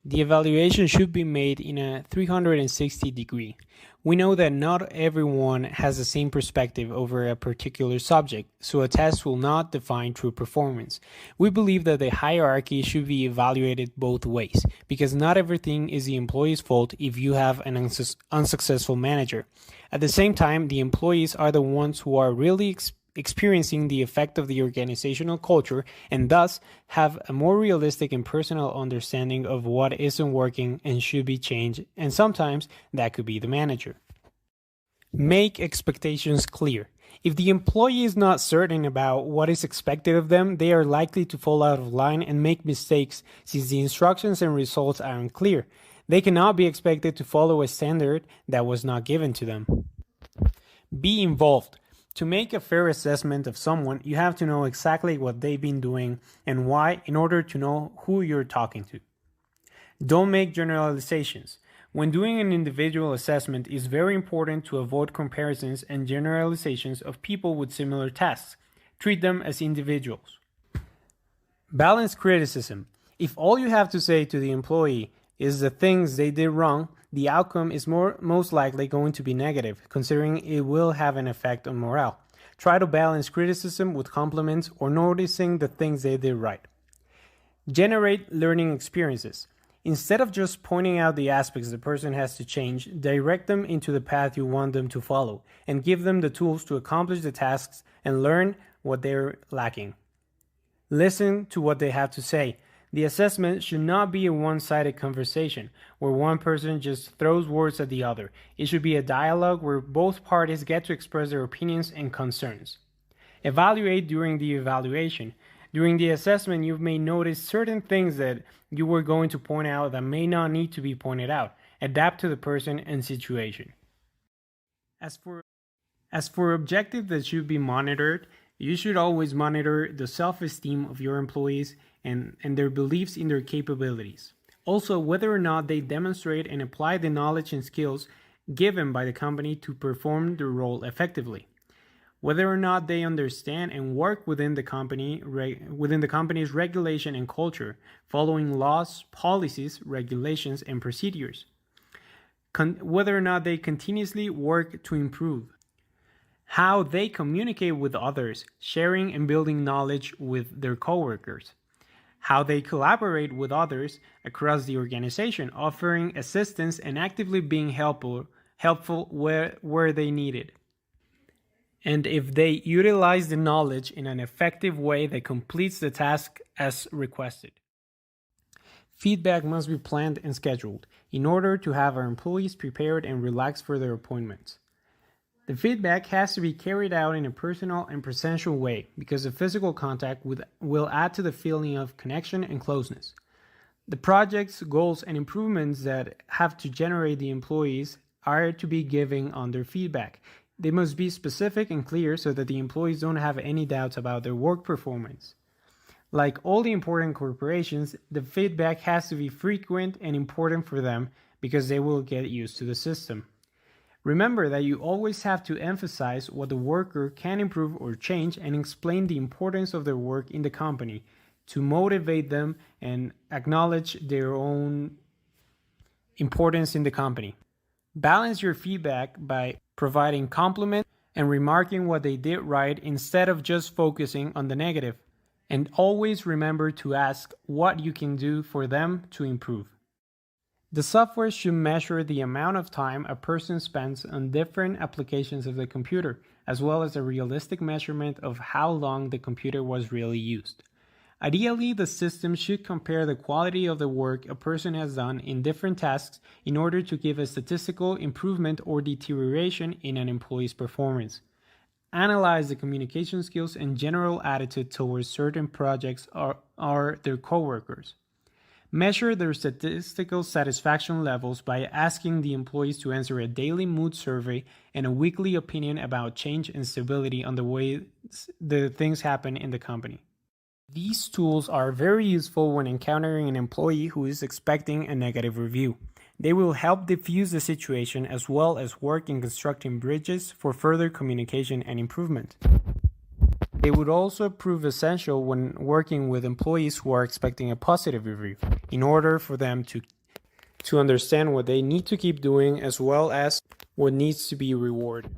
The evaluation should be made in a 360 degree. We know that not everyone has the same perspective over a particular subject, so a test will not define true performance. We believe that the hierarchy should be evaluated both ways, because not everything is the employee's fault if you have an unsuccessful manager. At the same time, the employees are the ones who are really experiencing the effect of the organizational culture and thus have a more realistic and personal understanding of what isn't working and should be changed, and sometimes that could be the manager. Make expectations clear. If the employee is not certain about what is expected of them, they are likely to fall out of line and make mistakes since the instructions and results are unclear. They cannot be expected to follow a standard that was not given to them. Be involved. To make a fair assessment of someone, you have to know exactly what they've been doing and why in order to know who you're talking to. Don't make generalizations. When doing an individual assessment, it's very important to avoid comparisons and generalizations of people with similar tasks. Treat them as individuals. Balance criticism. If all you have to say to the employee is the things they did wrong, the outcome is most likely going to be negative, considering it will have an effect on morale. Try to balance criticism with compliments or noticing the things they did right. Generate learning experiences. Instead of just pointing out the aspects the person has to change, direct them into the path you want them to follow and give them the tools to accomplish the tasks and learn what they're lacking. Listen to what they have to say. The assessment should not be a one-sided conversation where one person just throws words at the other. It should be a dialogue where both parties get to express their opinions and concerns. Evaluate during the evaluation. During the assessment, you may notice certain things that you were going to point out that may not need to be pointed out. Adapt to the person and situation. As for objectives that should be monitored, you should always monitor the self-esteem of your employees and their beliefs in their capabilities. Also, whether or not they demonstrate and apply the knowledge and skills given by the company to perform their role effectively. Whether or not they understand and work within the company's regulation and culture, following laws, policies, regulations, and procedures. Whether or not they continuously work to improve. How they communicate with others, sharing and building knowledge with their coworkers. How they collaborate with others across the organization, offering assistance and actively being helpful where they need it. And if they utilize the knowledge in an effective way that completes the task as requested. Feedback must be planned and scheduled in order to have our employees prepared and relaxed for their appointments. The feedback has to be carried out in a personal and presential way because the physical contact will add to the feeling of connection and closeness. The projects, goals, and improvements that have to generate the employees are to be given on their feedback. They must be specific and clear so that the employees don't have any doubts about their work performance. Like all the important corporations, the feedback has to be frequent and important for them because they will get used to the system. Remember that you always have to emphasize what the worker can improve or change and explain the importance of their work in the company to motivate them and acknowledge their own importance in the company. Balance your feedback by providing compliments and remarking what they did right instead of just focusing on the negative. And always remember to ask what you can do for them to improve. The software should measure the amount of time a person spends on different applications of the computer, as well as a realistic measurement of how long the computer was really used. Ideally, the system should compare the quality of the work a person has done in different tasks in order to give a statistical improvement or deterioration in an employee's performance. Analyze the communication skills and general attitude towards certain projects or their coworkers. Measure their statistical satisfaction levels by asking the employees to answer a daily mood survey and a weekly opinion about change and stability on the way the things happen in the company. These tools are very useful when encountering an employee who is expecting a negative review. They will help diffuse the situation as well as work in constructing bridges for further communication and improvement. They would also prove essential when working with employees who are expecting a positive review, in order for them to to understand what they need to keep doing as well as what needs to be rewarded.